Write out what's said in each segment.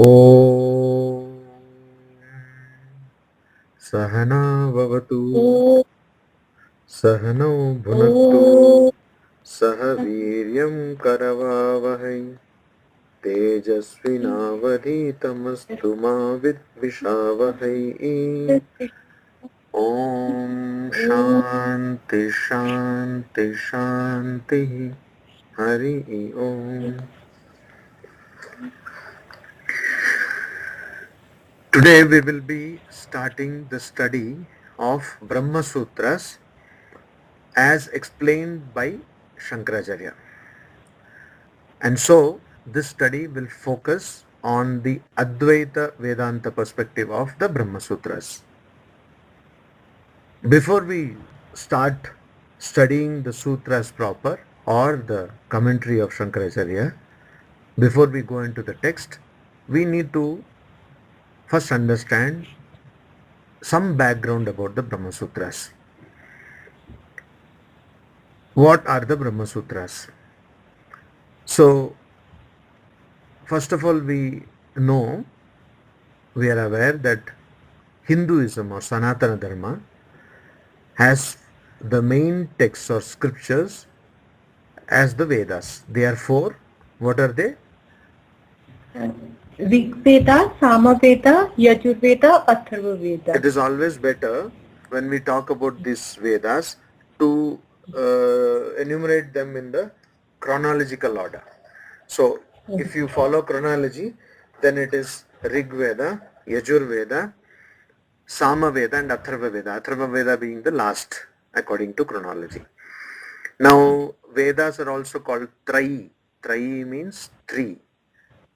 Om Sahana Vavatu Om Sahano Bhunaktu Sahaviryam Karavavahai Tejasvinavadhitamastu ma vidvishavahai. Om Shanti Shanti Shanti. Hari Om. Today we will be starting the study of Brahma Sutras as explained by Shankaracharya. And so this study will focus on the Advaita Vedanta perspective of the Brahma Sutras. Before we start studying the sutras proper or the commentary of Shankaracharya, before we go into the text, we need to first understand some background about the Brahma Sutras. What are the Brahma Sutras? So, first of all, we are aware that Hinduism or Sanatana Dharma has the main texts or scriptures as the Vedas. They are four. What are they? Rigveda, Samaveda, Yajurveda, Atharvaveda. It is always better when we talk about these Vedas to enumerate them in the chronological order. So, if you follow chronology, then it is Rig Veda, Yajur Veda, Sama Veda and Atharva Veda. Atharva Veda being the last according to chronology. Now, Vedas are also called Trayi. Trayi means three.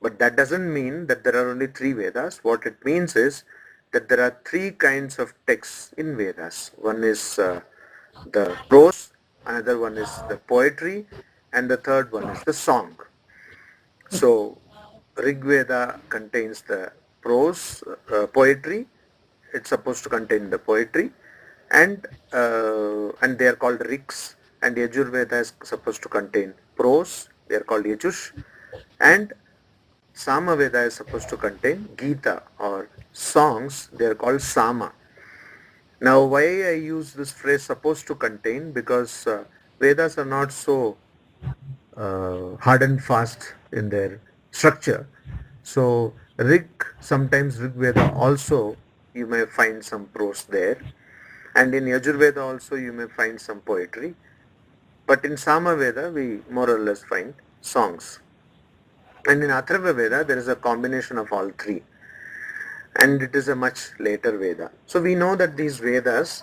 But that doesn't mean that there are only three Vedas. What it means is that there are three kinds of texts in Vedas. One is the prose, another one is the poetry, and the third one is the song. So, Rig Veda contains the prose, poetry. It's supposed to contain the poetry, and they are called Rigs. And Yajur Veda is supposed to contain prose. They are called Yajush, and Sama Veda is supposed to contain Gita or songs. They are called Sama. Now, why I use this phrase "supposed to contain"? Because Vedas are not so hard and fast in their structure. So sometimes Rig Veda also you may find some prose there, and in Yajurveda also you may find some poetry. But in Sama Veda we more or less find songs. And in Atharva Veda there is a combination of all three, and it is a much later Veda. So we know that these Vedas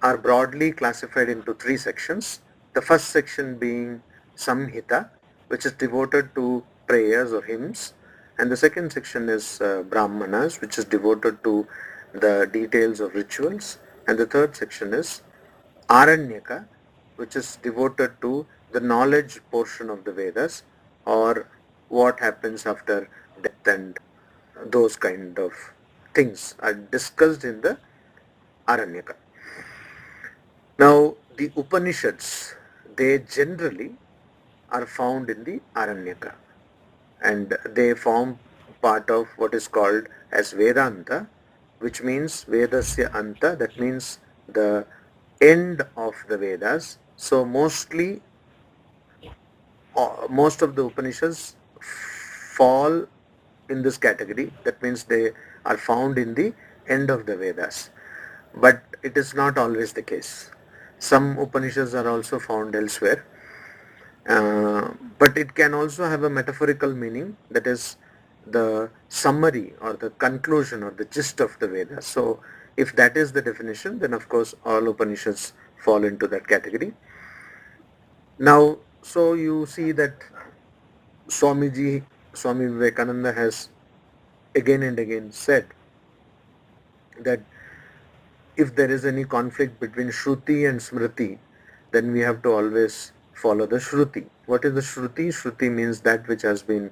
are broadly classified into three sections. The first section being Samhita, which is devoted to prayers or hymns, and the second section is Brahmanas, which is devoted to the details of rituals, and the third section is Aranyaka, which is devoted to the knowledge portion of the Vedas, or what happens after death and those kind of things are discussed in the Aranyaka. Now, the Upanishads, they generally are found in the Aranyaka, and they form part of what is called as Vedanta, which means Vedasya Anta, that means the end of the Vedas. So most of the Upanishads fall in this category. That means they are found in the end of the Vedas. But it is not always the case. Some Upanishads are also found elsewhere. But it can also have a metaphorical meaning, that is the summary or the conclusion or the gist of the Vedas. So if that is the definition, then of course all Upanishads fall into that category. Now, so you see that Swami Vivekananda has again and again said that if there is any conflict between Shruti and Smriti, then we have to always follow the Shruti. What is the Shruti? Shruti means that which has been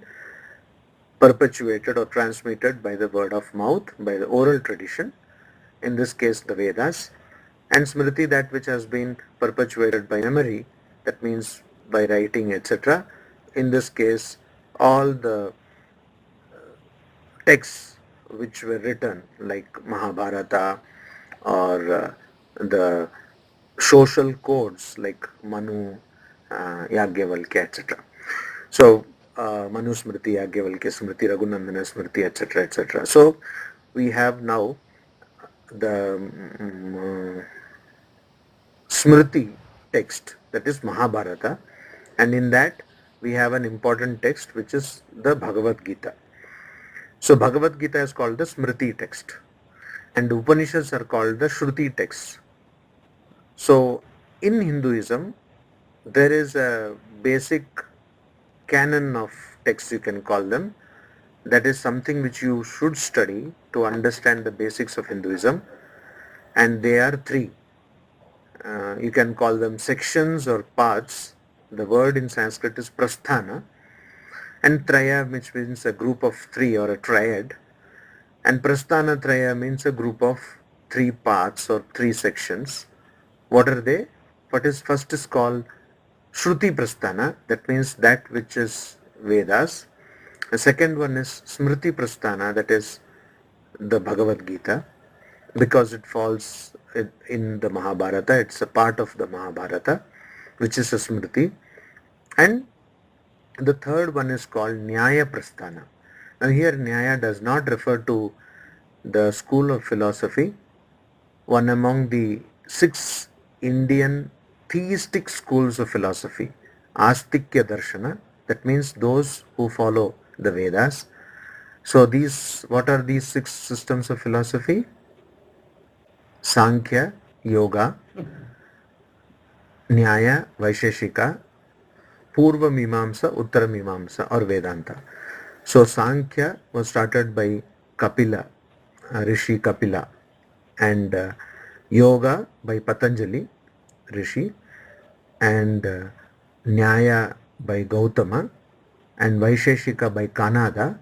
perpetuated or transmitted by the word of mouth, by the oral tradition, in this case the Vedas, and Smriti, that which has been perpetuated by memory, that means by writing, etc. In this case, all the texts which were written like Mahabharata or the social codes like Manu, Yagyavalkya, etc. So Manu Smriti, Yagyavalkya Smriti, Raghunandana Smriti, etc., etc. So we have now the Smriti text, that is Mahabharata, and in that we have an important text which is the Bhagavadgita. So Bhagavadgita is called the Smriti text, and Upanishads are called the Shruti texts. So in Hinduism, there is a basic canon of texts, you can call them, that is something which you should study to understand the basics of Hinduism, and they are three. You can call them sections or parts. The word in Sanskrit is Prasthana, and Traya, which means a group of three or a triad, and Prasthana Traya means a group of three parts or three sections. What are they? What is first is called Shruti Prasthana, that means that which is Vedas. The second one is Smriti Prasthana, that is the Bhagavad Gita, because it falls in the Mahabharata, it's a part of the Mahabharata, which is a Smriti. And the third one is called Nyaya Prasthana. Now here Nyaya does not refer to the school of philosophy, one among the 6 Indian theistic schools of philosophy, Astikya Darshana, that means those who follow the Vedas. So what are these 6 systems of philosophy? Sankhya, Yoga, Nyaya, Vaisheshika, Purva Mimamsa, Uttara Mimamsa, or Vedanta. So Sankhya was started by Kapila, Rishi Kapila, and Yoga by Patanjali, Rishi, and Nyaya by Gautama, and Vaisheshika by Kanada,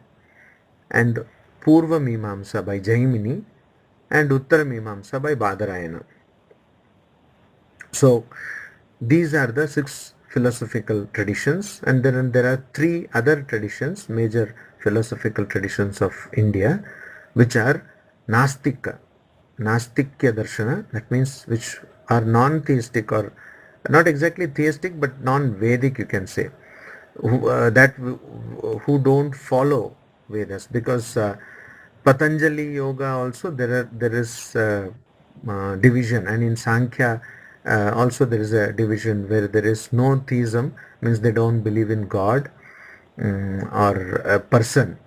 and Purva Mimamsa by Jaimini, and Uttara Mimamsa by Badarayana. So these are the 6 philosophical traditions, and then there are 3 other traditions, major philosophical traditions of India, which are Nastika, Nastikya Darshana, that means which are non-theistic, or not exactly theistic but non-Vedic, you can say, who don't follow Vedas, because Patanjali Yoga also there is division, and in Sankhya also there is a division where there is no theism, means they don't believe in God, or a person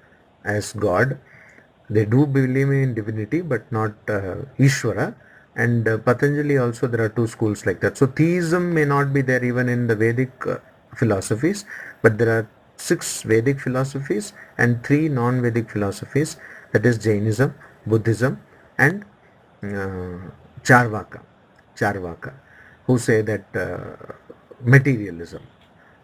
as God. They do believe in divinity but not Ishvara. And Patanjali also, there are 2 schools like that. So theism may not be there even in the Vedic philosophies, but there are 6 Vedic philosophies and 3 non-Vedic philosophies, that is Jainism, Buddhism, and Charvaka, who say that materialism,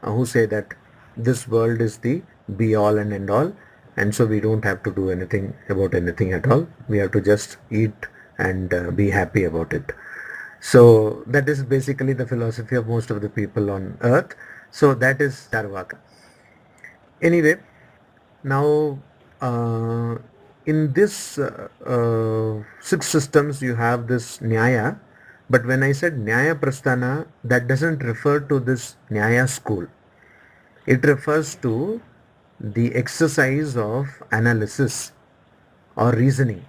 who say that this world is the be all and end all, and so we don't have to do anything about anything at all. We have to just eat and be happy about it. So that is basically the philosophy of most of the people on earth. So that is Charvaka. Anyway, now in this 6 systems you have this Nyaya, but when I said Nyaya Prasthana, that doesn't refer to this Nyaya school. It refers to the exercise of analysis or reasoning.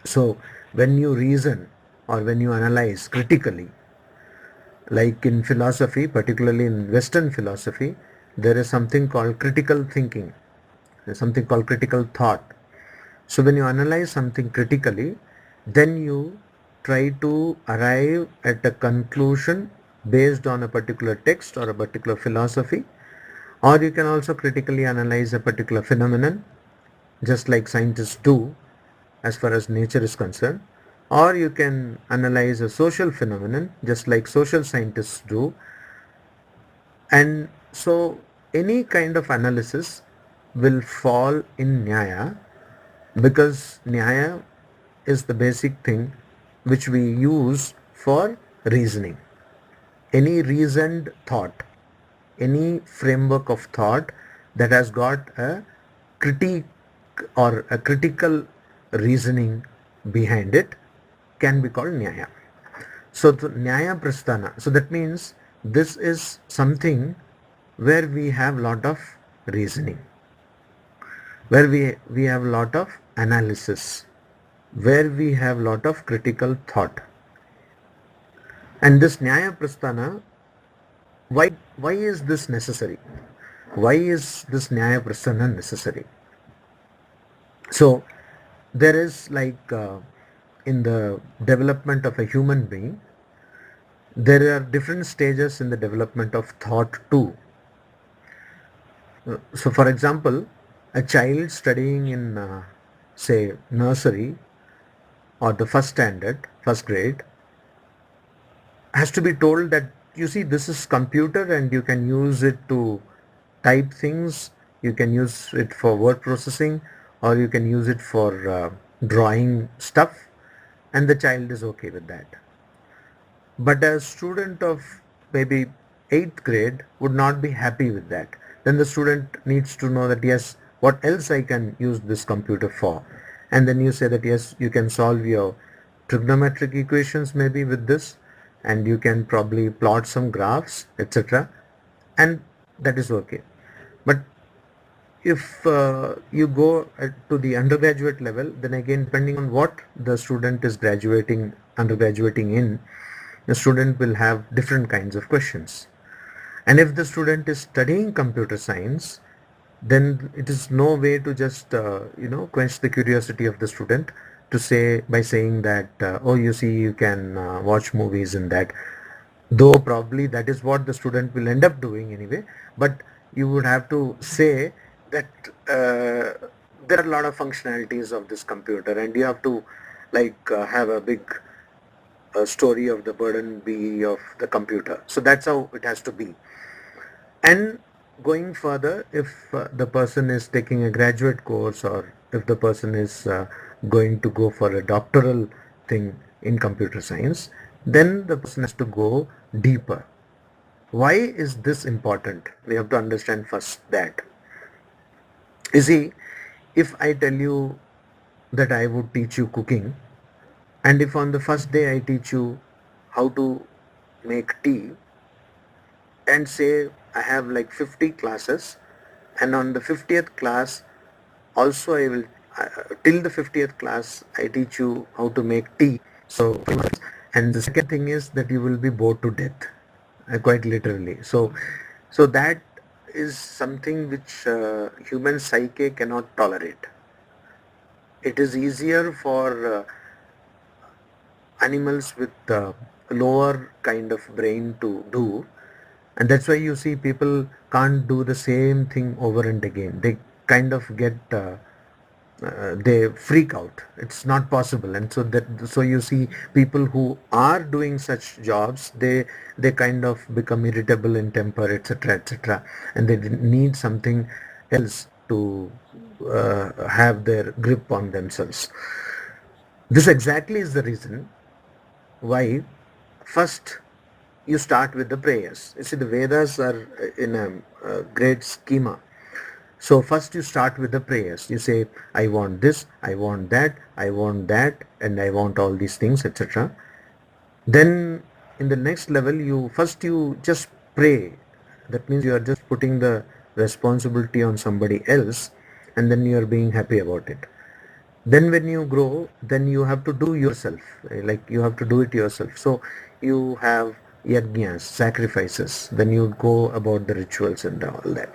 So when you reason or when you analyze critically, like in philosophy, particularly in Western philosophy, there is something called critical thinking. There's something called critical thought. So when you analyze something critically, then you try to arrive at a conclusion based on a particular text or a particular philosophy, or you can also critically analyze a particular phenomenon, just like scientists do as far as nature is concerned, or you can analyze a social phenomenon just like social scientists do. And so any kind of analysis will fall in Nyaya, because Nyaya is the basic thing which we use for reasoning. Any reasoned thought, any framework of thought that has got a or a critical reasoning behind it can be called Nyaya. So the Nyaya Prasthana, so that means this is something where we have lot of reasoning, where we have lot of analysis, where we have lot of critical thought. And this Nyaya Prasthana, why is this necessary? Why is this Nyaya Prasthana necessary? So there is like in the development of a human being, there are different stages in the development of thought too. So for example, a child studying in say nursery or the first standard, first grade, has to be told that, you see, this is computer and you can use it to type things, you can use it for word processing, or you can use it for drawing stuff, and the child is okay with that. But a student of maybe 8th grade would not be happy with that. Then the student needs to know that, yes, what else I can use this computer for? And then you say that, yes, you can solve your trigonometric equations maybe with this, and you can probably plot some graphs, etc. And that is okay. But if you go to the undergraduate level, then again, depending on what the student is undergraduating in, the student will have different kinds of questions. And if the student is studying computer science, then it is no way to just quench the curiosity of the student to say by saying that oh, you see, you can watch movies and that, though probably that is what the student will end up doing anyway. But you would have to say that there are a lot of functionalities of this computer, and you have to have a big story of the burden be of the computer. So that's how it has to be. And going further, if the person is taking a graduate course, or if the person is going to go for a doctoral thing in computer science, then the person has to go deeper. Why is this important? We have to understand first that. You see, if I tell you that I would teach you cooking, and if on the first day I teach you how to make tea, and say I have like 50 classes, and on the 50th class also I will till the 50th class I teach you how to make tea. So, and the second thing is that you will be bored to death, quite literally. So that is something which human psyche cannot tolerate. It is easier for animals with lower kind of brain to do, and that's why you see people can't do the same thing over and again. They kind of get they freak out. It's not possible. And so you see people who are doing such jobs, they kind of become irritable in temper, etc., etc., and they need something else to have their grip on themselves. This exactly is the reason why first you start with the prayers. You see, the Vedas are in a great schema. So first you start with the prayers. You say, I want this, I want that, I want that, and I want all these things, etc. Then in the next level, you just pray. That means you are just putting the responsibility on somebody else, and then you are being happy about it. Then when you grow, then you have to do yourself, like you have to do it yourself. So you have yajnas, sacrifices, then you go about the rituals and all that.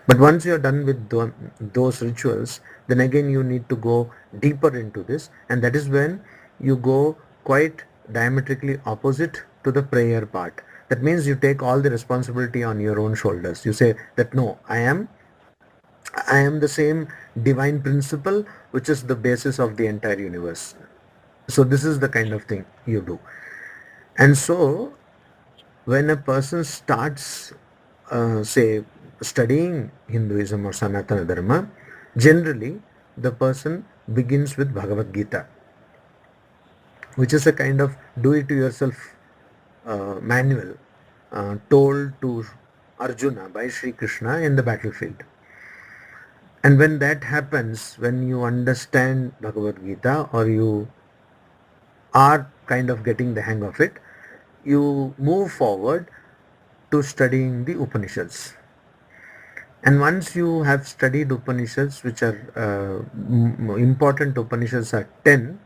But once you are done with those rituals, then again you need to go deeper into this, and that is when you go quite diametrically opposite to the prayer part. That means you take all the responsibility on your own shoulders. You say that, no, I am the same divine principle which is the basis of the entire universe. So this is the kind of thing you do. And so when a person starts, say, studying Hinduism or Sanatana Dharma, generally the person begins with Bhagavadgita, which is a kind of do-it-yourself manual told to Arjuna by Sri Krishna in the battlefield. And when that happens, when you understand Bhagavad Gita, or you are kind of getting the hang of it, you move forward to studying the Upanishads. And once you have studied Upanishads, which are important Upanishads are 10.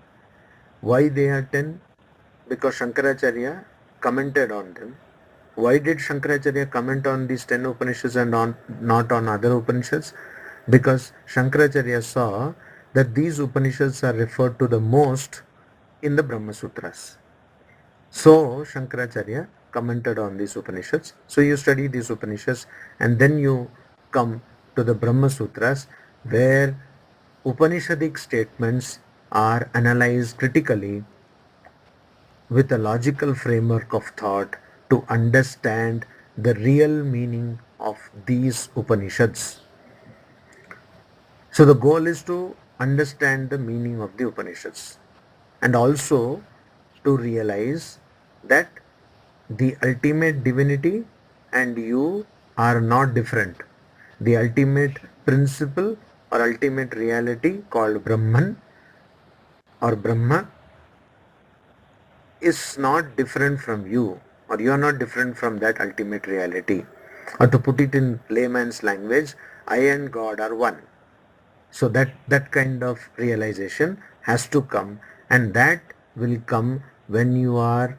Why they are 10? Because Shankaracharya commented on them. Why did Shankaracharya comment on these 10 Upanishads and not on other Upanishads? Because Shankaracharya saw that these Upanishads are referred to the most in the Brahma Sutras. So Shankaracharya commented on these Upanishads. So you study these Upanishads and then you come to the Brahma Sutras, where Upanishadic statements are analyzed critically with a logical framework of thought to understand the real meaning of these Upanishads. So the goal is to understand the meaning of the Upanishads, and also to realize that the ultimate divinity and you are not different. The ultimate principle or ultimate reality called Brahman or Brahma is not different from you, or you are not different from that ultimate reality. Or to put it in layman's language, I and God are one. So that kind of realization has to come, and that will come when you are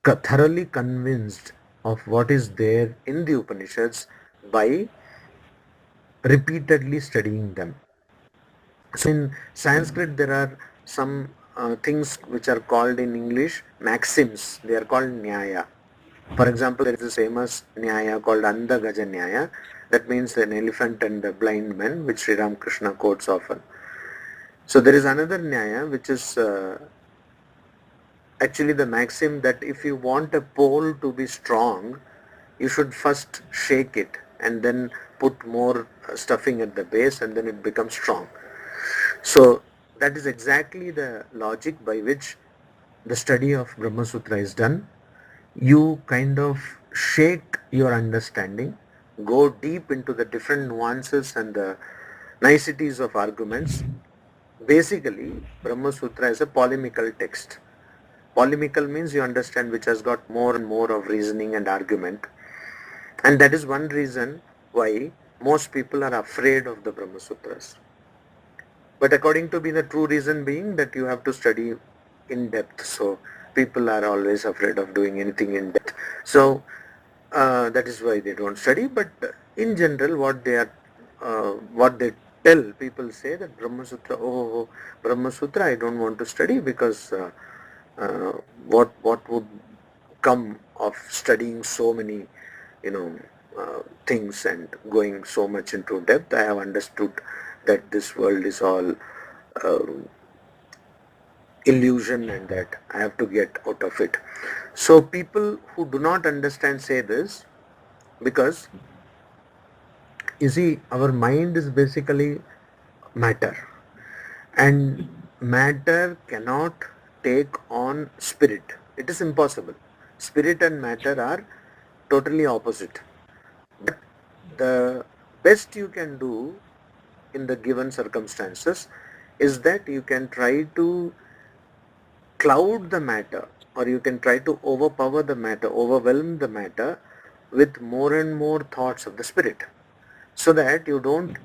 thoroughly convinced of what is there in the Upanishads by repeatedly studying them. So in Sanskrit there are some things which are called in English maxims. They are called Nyaya. For example, there is this famous Nyaya called Andha Gaja Nyaya. That means an elephant and a blind man, which Sri Ramakrishna quotes often. So there is another Nyaya which is actually the maxim that if you want a pole to be strong, you should first shake it and then put more stuffing at the base, and then it becomes strong. So that is exactly the logic by which the study of Brahma Sutra is done. You kind of shake your understanding, go deep into the different nuances and the niceties of arguments. Basically, Brahma Sutra is a polemical text. Polemical means you understand which has got more and more of reasoning and argument. And that is one reason why most people are afraid of the Brahma Sutras. But according to me, the true reason being that you have to study in depth. So people are always afraid of doing anything in depth. So that is why they don't study. But in general, what they tell people say that Brahma Sutra, oh, Brahma Sutra, I don't want to study because uh, what would come of studying so many, you know, things and going so much into depth. I have understood that this world is all uh, illusion and that I have to get out of it. So people who do not understand say this because, you see, our mind is basically matter, and matter cannot take on spirit. It is impossible. Spirit and matter are totally opposite. But the best you can do in the given circumstances is that you can try to cloud the matter, or you can try to overpower the matter, overwhelm the matter with more and more thoughts of the spirit, so that you don't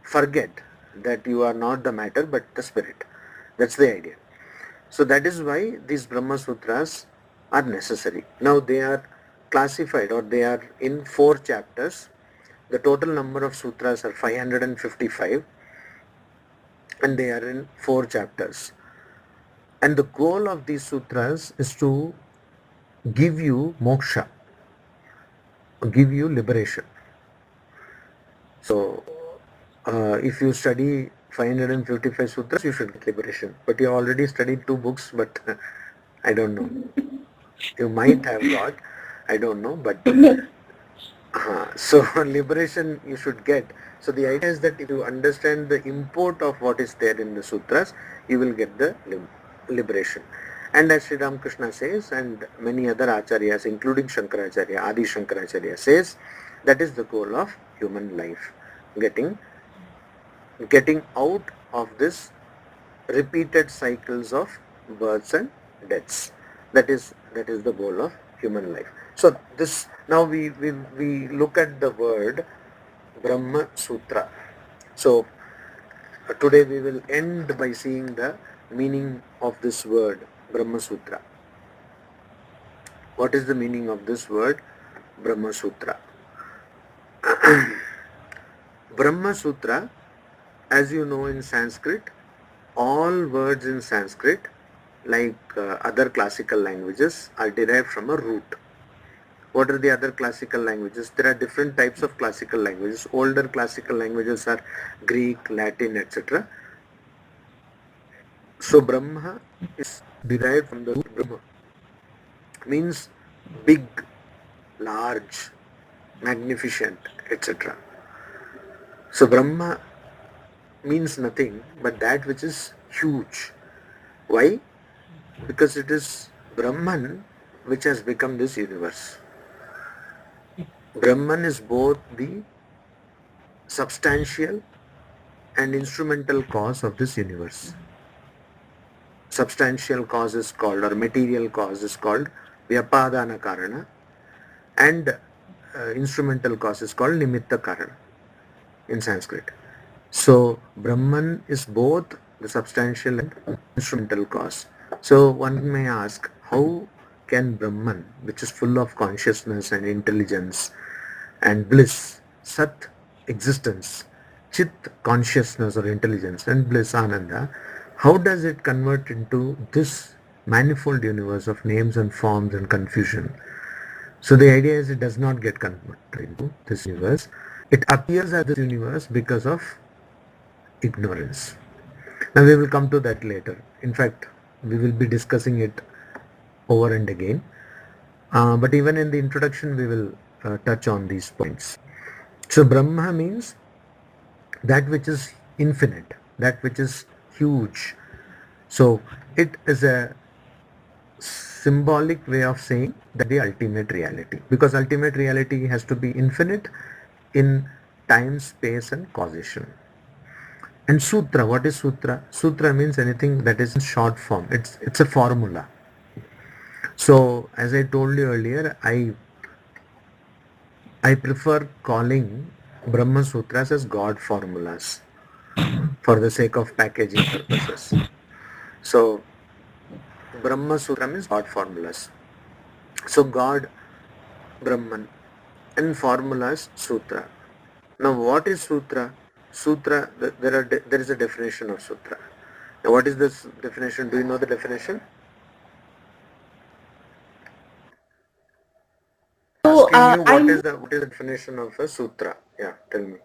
forget that you are not the matter but the spirit. That's the idea. So that is why these Brahma Sutras are necessary. Now they are classified, or they are in 4 chapters. The total number of sutras are 555, and they are in 4 chapters. And the goal of these sutras is to give you moksha, give you liberation. So if you study 555 sutras, you should get liberation. But you already studied 2 books, but I don't know. You might have got, I don't know, but so liberation you should get. So the idea is that if you understand the import of what is there in the sutras, you will get the liberation. And as Sri Ramakrishna says, and many other acharyas, including Shankaracharya, Adi Shankaracharya says, that is the goal of human life. getting out of this repeated cycles of births and deaths. That is the goal of human life. So this, now we look at the word Brahma Sutra. So today we will end by seeing the meaning of this word Brahma Sutra. What is the meaning of this word Brahma Sutra? Brahma Sutra, as you know, in Sanskrit, all words in Sanskrit, like other classical languages, are derived from a root. What are the other classical languages? There are different types of classical languages. Older classical languages are Greek, Latin, etc. So Brahma is derived from the root Brahma. Means big, large, magnificent, etc. So Brahma means nothing but that which is huge. Why? Because it is Brahman which has become this universe. Brahman is both the substantial and instrumental cause of this universe. Substantial cause is called, or material cause is called, Vyapadana Karana, and instrumental cause is called Nimitta Karana in Sanskrit. So Brahman is both the substantial and instrumental cause. So one may ask, how can Brahman, which is full of consciousness and intelligence and bliss, Sat, existence, Chit, consciousness or intelligence, and bliss, Ananda, how does it convert into this manifold universe of names and forms and confusion? So the idea is it does not get converted into this universe. It appears as this universe because of ignorance. Now we will come to that later. In fact, we will be discussing it over and again. But even in the introduction, we will touch on these points. So Brahma means that which is infinite, that which is huge. So it is a symbolic way of saying that the ultimate reality, because ultimate reality has to be infinite in time, space and causation. And sutra, what is sutra? Sutra means anything that is in short form. It's a formula. So as I told you earlier, I prefer calling Brahma Sutras as God formulas for the sake of packaging purposes. So Brahma Sutra means God formulas. So God, Brahman, and formulas Sutra. Now what is Sutra? Sutra, there is a definition of Sutra. Now what is this definition? Do you know the definition? So Asking you I what know, is the definition of a Sutra? Yeah, tell me.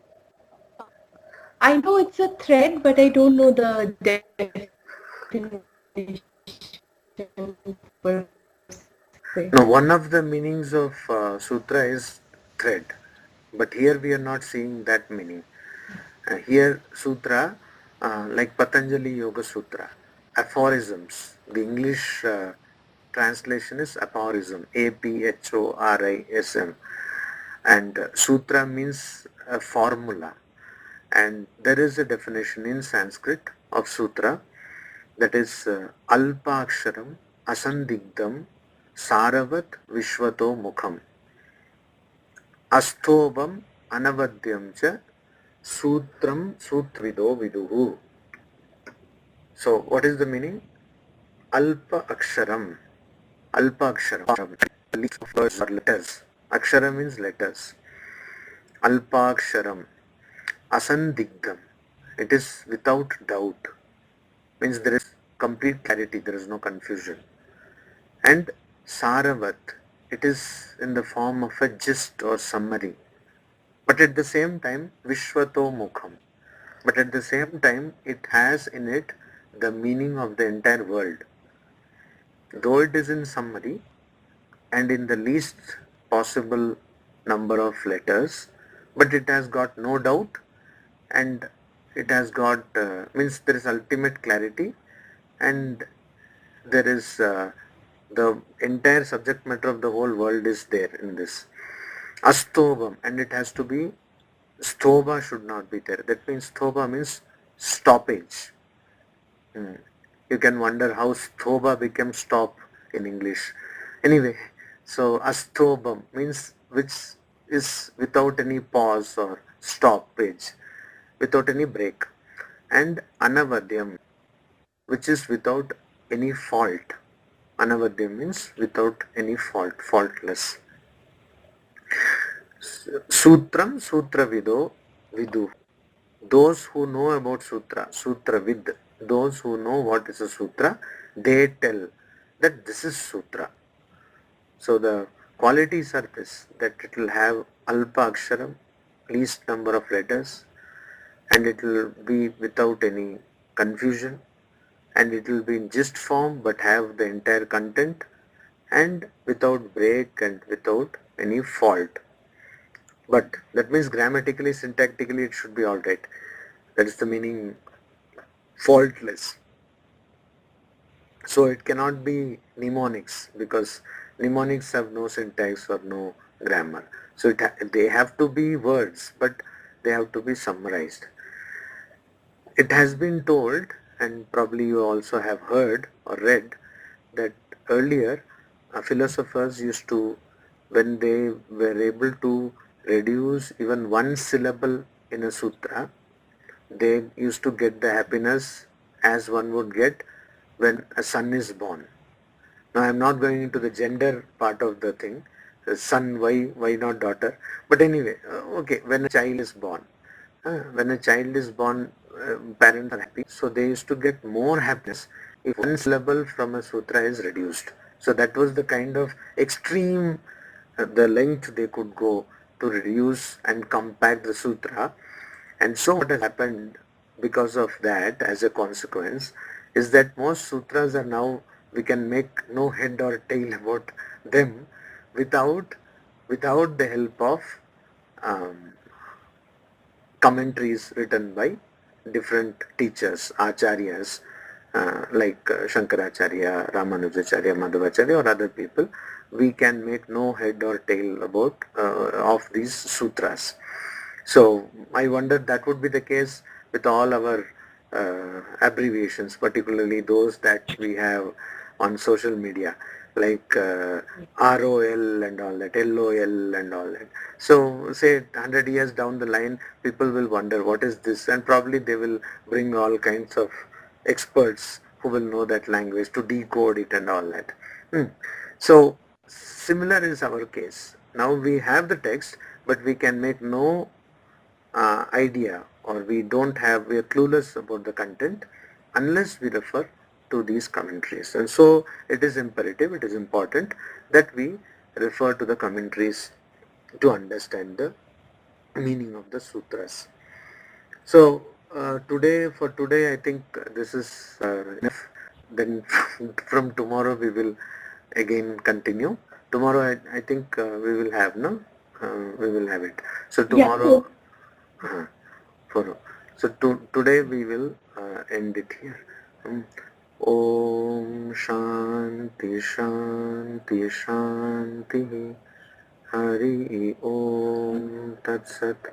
I know it's a thread, but I don't know the definition per se. Now, one of the meanings of sutra is thread, but here we are not seeing that meaning. Here, sutra, like Patanjali Yoga Sutra, aphorisms. The English translation is aphorism, aphorism, and sutra means a formula. And there is a definition in Sanskrit of sutra, that is alpa aksharam asandigdam saravat vishvato mukham asthobam anavadyam cha sutram sutvido viduhu. So what is the meaning? Alpa aksharam. Alpa aksharam. Least of words or letters. Akshara means letters. Alpa aksharam. Asandigdam. It is without doubt. Means there is complete clarity, there is no confusion. And Saravat, it is in the form of a gist or summary. But at the same time, Vishvato Mukham. But at the same time, it has in it the meaning of the entire world. Though it is in summary and in the least possible number of letters, but it has got no doubt, and it has got, means there is ultimate clarity, and there is the entire subject matter of the whole world is there in this. Astobam, and it has to be Sthoba should not be there. That means sthoba means stoppage. You can wonder how sthoba became stop in English. Anyway, so asthobam means which is without any pause or stoppage, without any break. And anavadyam, which is without any fault. Anavadyam means without any fault, faultless. Sutram, sutra vidu. Those who know about sutra, sutra vid, those who know what is a sutra, they tell that this is sutra. So the qualities are this, that it will have alpa aksharam, least number of letters, and it will be without any confusion, and it will be in gist form but have the entire content, and without break and without any fault. But that means grammatically, syntactically it should be alright. That is the meaning, faultless. So it cannot be mnemonics, because mnemonics have no syntax or no grammar. So they have to be words, but they have to be summarized. It has been told, and probably you also have heard or read, that earlier philosophers used to, when they were able to reduce even one syllable in a sutra, they used to get the happiness as one would get when a son is born. Now I am not going into the gender part of the thing, son, why not daughter? But anyway, okay, when a child is born, parents are happy, so they used to get more happiness if one syllable from a sutra is reduced. So that was the kind of extreme, the length they could go to reduce and compact the sutra. And so what has happened because of that, as a consequence, is that most sutras are now, we can make no head or tail about them without the help of um, commentaries written by different teachers, acharyas, like Shankaracharya, Ramanujacharya, Madhvacharya, or other people. We can make no head or tail about of these sutras. So I wonder that would be the case with all our abbreviations, particularly those that we have on social media, like ROL and all that, LOL and all that. So say 100 years down the line, people will wonder what is this, and probably they will bring all kinds of experts who will know that language to decode it and all that. So similar is our case. Now we have the text, but we can make no idea, or we are clueless about the content unless we refer to these commentaries. And so it is imperative, it is important that we refer to the commentaries to understand the meaning of the sutras. So for today I think this is enough. Then from tomorrow we will again continue. Tomorrow I think we will have, no? We will have it. So Yeah. tomorrow, for so today we will end it here. Om Shanti Shanti Shanti. Hari Om Tat Sat.